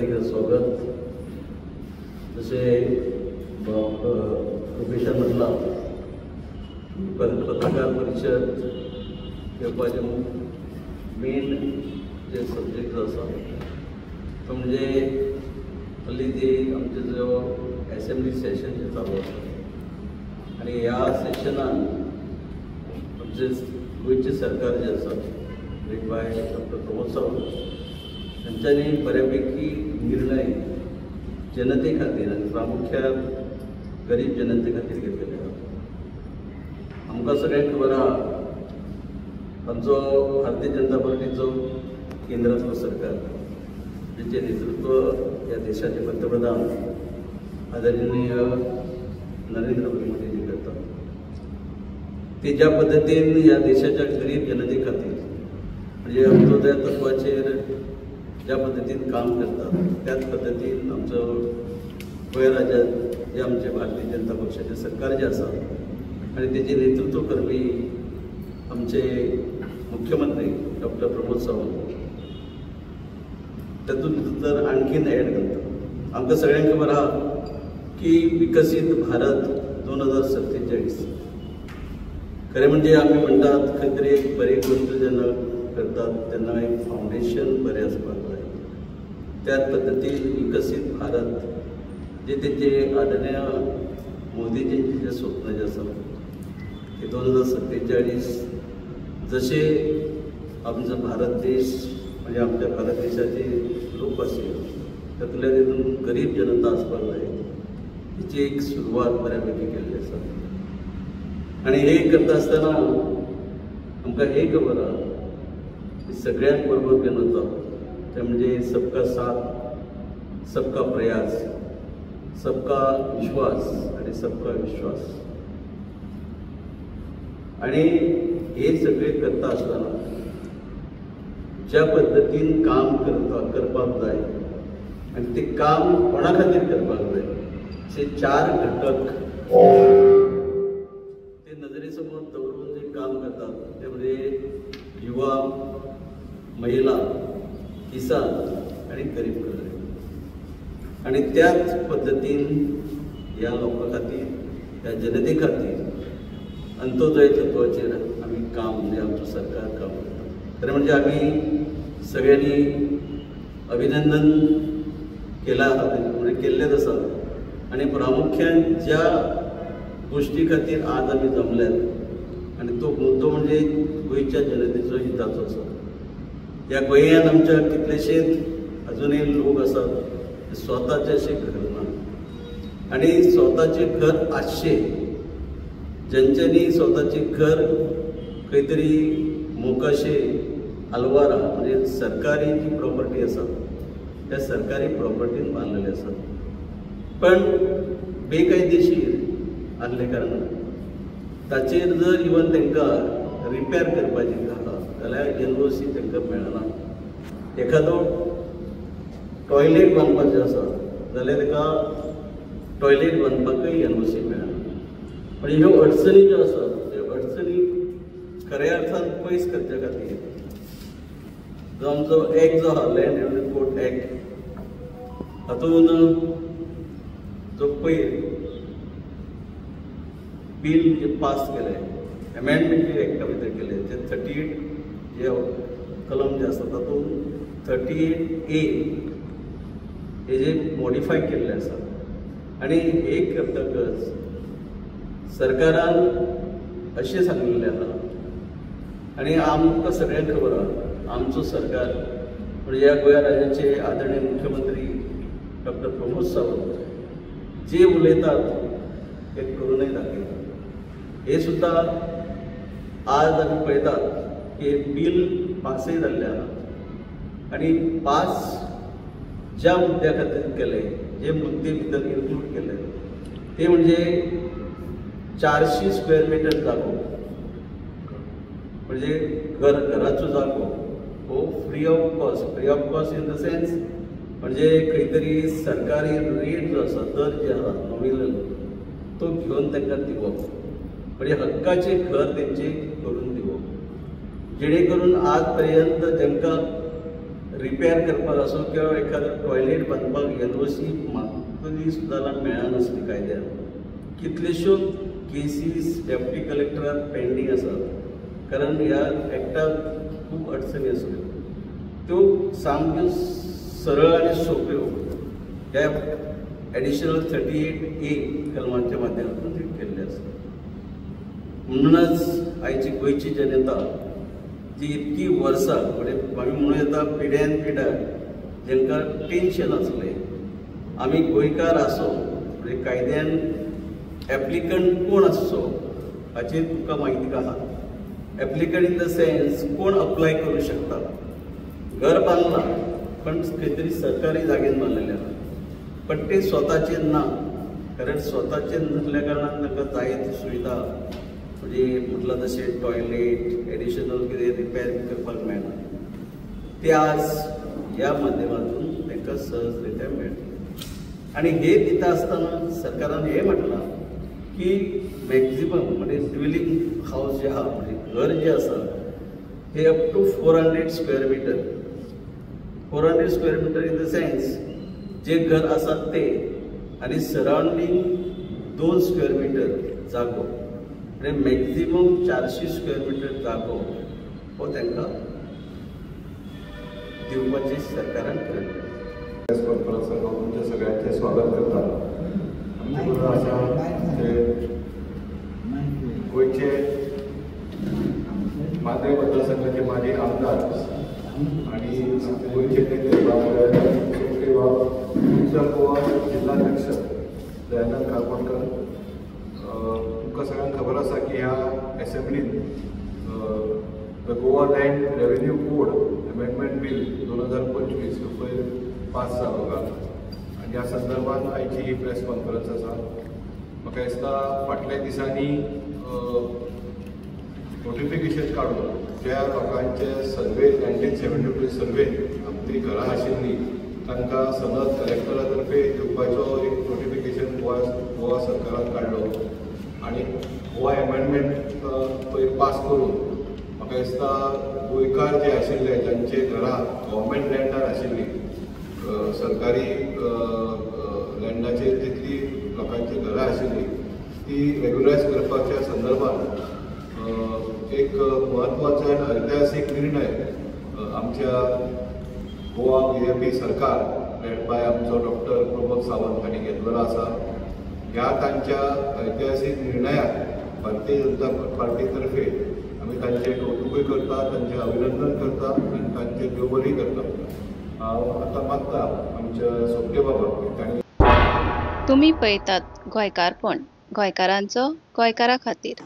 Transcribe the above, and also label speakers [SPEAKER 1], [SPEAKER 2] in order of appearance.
[SPEAKER 1] अधिक स्वागत। जसे रुपेशा म्हटला पत्रकार परिषद घेवपाचे मेन जे सब्जेक्ट आसा तो म्हणजे हल्ली जे आमचे जो असेंब्ली सेशन जे चालू आसा आणि ह्या सेशनान आमचे गोंयचे सरकार जे आसा lead by doctor Pramod Sawant तांच्यांनी बऱ्यापैकी निर्णय जनते खातीर आनी प्रामुख्यान गरीब जनते खातीर घेतलेले आसा। आमकां सगळ्यांक खबर आहा आमचो भारतीय जनता पार्टीचो केंद्रांतलो सरकार जेचे नेतृत्व ह्या देशाचे पंतप्रधान आदरणीय नरेंद्र मोदी करता ते ज्या पद्दतीन ह्या देशाच्या गरीब जनते खातीर म्हणजे अंत्योदय तत्वाचेर ज्या पद्दतीन काम करतात त्याच पद्दतीन आमचो गोंय राज्यांत जे आमचे भारतीय जनता पक्षाचे सरकार जे आसा आणि तेचे नेतृत्व करपी आमचे मुख्यमंत्री डॉक्टर प्रमोद सावंत तातूंत तर आणखीन ॲड करता। आमकां सगळ्यांक खबर आहा की विकसीत भारत 2047 खरें म्हणजे आमी म्हणटात खंय तरी एक बरी गोष्ट जेन्ना करतात तेन्ना एक फावंडेशन बरें आसपाक जाय। त्याच पद्दतीन विकसीत भारत जे तेचे आदरणीय मोदीजींचे जे स्वप्न जे आसा ते 2047 जशे आमचो भारत देश म्हणजे आमच्या भारत देशाचे लोक आशिल्ले तातूंतल्या तितून गरीब जनता आसपाक जाय हेची एक सुरवात बऱ्यापैकी केल्ली आसा। आणि हे करता आसतना आमकां हे खबर आहा की सगळ्यांक बरोबर घेवन वचप ते म्हणजे सबका साथ सबका प्रयास सबका विश्वास आणि सबका विश्वास। आणि हे सगळे करता आसतना ज्या पद्दतीन काम करपाक जाय आणि ते काम कोणा खातीर करपाक जाय अशे 4 घटक ते नजरेसमोर दवरून जे काम करतात ते म्हणजे युवा, महिला, किसान आणि गरीब कल्याण। आणि त्याच पद्दतीन ह्या लोकां खातीर ह्या जनते खातीर अंत्योदय तत्वाचेर आमी काम म्हणजे आमचो सरकार काम करता। खरें म्हणजे आमी सगळ्यांनी अभिनंदन केला म्हणजे केल्लेच आसा आणि प्रामुख्यान ज्या गोष्टी खातीर आज आमी जमल्यात आणि तो मुद्दो म्हणजे गोंयच्या जनतेचो हिताचो आसा। ह्या गोंयांत आमच्या कितलेशेच अजुनूय लोक आसात स्वताचे अशें घर ना आणि स्वताचें घर आसचें ज्यांच्यांनी स्वताचें घर खंय तरी मोकाशे अलवारा म्हणजे सरकारी जी प्रॉपर्टी आसा त्या सरकारी प्रॉपर्टीन बांदलेले आसात पण बेकायदेशीर आसले कारणान ताचेर जर इवन तांकां रिपेर करपाची आसा जाल्यार NOC तांकां मेळना। एखादो टॉयलेट बांदपाचें आसा जाल्यार ताका टॉयलेट बांदपाकय NOC मेळना। पण ह्यो अडचणी ज्यो आसात त्यो अडचणी खऱ्या अर्थान पयस करच्या खातीर जो आमचो एक्ट जो आहा लँड रिपोर्ट एक्ट हातून जो पयर बिल जे पास केलें एमेंडमेंट एक्टा भितर केलें ते 38 जे कलम जे आसा तातूंत 38A हे जे मॉडिफाय केल्ले आसा आणि हे करतकच सरकारान अशें सांगिल्लें आसा आणि आमकां सगळ्यांक खबर आहा आमचो सरकार म्हणजे ह्या गोंय राज्याचे आदरणीय मुख्यमंत्री डॉक्टर प्रमोद सावंत जे उलयतात ते करूनय दाखयतात। हे सुद्धा आज आमी पळयतात की बिल पासय जाल्लें आहा आणि पास ज्या मुद्द्या खातीर केले जे मुद्दे भितर इन्क्लूड केले ते म्हणजे 400 स्क्वेअर मीटर जागो म्हणजे घराचो जागो हो free of cost in the sense म्हणजे खंय तरी सरकारी रेट जो आसा दर जे आसा नॉमिनल तो घेवन तांकां दिवप म्हणजे हक्काचें घर तेंचे करून दिवप जेणे करून आज पर्यंत तांकां रिपेअर करपाक आसूं किंवा एखादं टॉयलेट बांदपाक LOC मागतली सुद्दां मेळनासली कायद्यान. कितल्योश्यो केसीस डेप्युटी कलेक्टरान पेंडींग आसात कारण ह्या एक्टाक खूब अडचणी आसल्यो त्यो सामक्यो सरळ आनी सोप्यो ह्या एडिशनल 38A कलमांच्या माध्यमांतून केल्ले आसा. म्हणूनच आयची गोंयची जनता जी इतकी वर्सां म्हणजे आमी म्हणूं येता पिढ्यान पिढ्या जेंकां टेन्शन आसलें आमी गोंयकार आसो म्हणजे कायद्यान एप्लिकंट कोण आसचो हाची तुमकां माहिती आहा. एप्लिकंट इन द सेन्स कोण अप्लाय करूं शकता. घर बांदलां पण खंय तरी सरकारी जागेन बांदलेलें आहा पण ते स्वताचे ना कारण स्वताचे नसल्या कारणान तांकां जाय ती सुविधा म्हणजे म्हटलं तशें टॉयलेट एडिशनल कितें रिपेअर करपाक मेळना ते आज ह्या माध्यमातून तांकां सहजरित्या मेळटा. आनी हे दिता आसतना सरकारान हें म्हटलां की मॅक्झिमम म्हणजे ड्विलिंग हावस जे आहा म्हणजे घर जे आसा हे up to 400 square metre 400 square metre in the sense जे घर आसात ते आनी सरावंडींग 2 स्क्वेअर मिटर जागो म्हणजे मॅक्झिमम 400 स्क्वेअर मिटर जागो हो तांकां दिवपाचें सरकारान ठरयलें.
[SPEAKER 2] प्रेस कॉन्फरन्साक हांव तुमच्या सगळ्यांचें स्वागत करता. आमचें म्हणणं आसा की गोंयचे माद्रे मतदारसंघाचे माजी आमदार आणि गोंयचे नेते उत्तर गोवा जिल्हाध्यक्ष दयानंद काळकोणकर तुमकां सगळ्यांक खबर आसा की ह्या एसेंब्लीन the Goa land revenue code amendment bill 2025 ह्यो पयर पास जालो आनी ह्या संदर्भात आयची ही प्रेस कॉन्फरन्स आसा. म्हाका दिसता फाटल्या दिसांनी नोटिफिकेशन काडून ज्या लोकांचे सर्वे 1972 सर्वे आपली घरां आशिल्लीं तांकां सनद कलेक्टरा तर्फे दिवपाचो एक नोटिफिकेशन गोवा सरकारान काडलो आनी गोवा एमेंडमेंट पयर पास करून म्हाका दिसता गोंयकार जे आशिल्ले जांचे घरां गव्हर्मेंट लँडार आशिल्लीं सरकारी लँडाचेर जितली लोकांची घरां आशिल्लीं ती रेग्युलायज करपाच्या संदर्भात एक म्हत्वाचो आनी ऐतिहासीक निर्णय आमच्या गोवा BJP सरकार लेड बाय आमचो डॉक्टर प्रमोद सावंत हांणी घेतलेलो आसा. ह्या तांच्या ऐतिहासीक निर्णयाक भारतीय जनता पार्टी तर्फे आमी तांचें कौतुकूय करता तांचें अभिनंदन करता आनी तांचें देव बरी करता. हांव आतां मागता आमच्या सोपटे बाबा तांणी
[SPEAKER 3] तुम्ही पळयतात गोंयकारपण गोंयकारांचो गोंयकारा खातीर.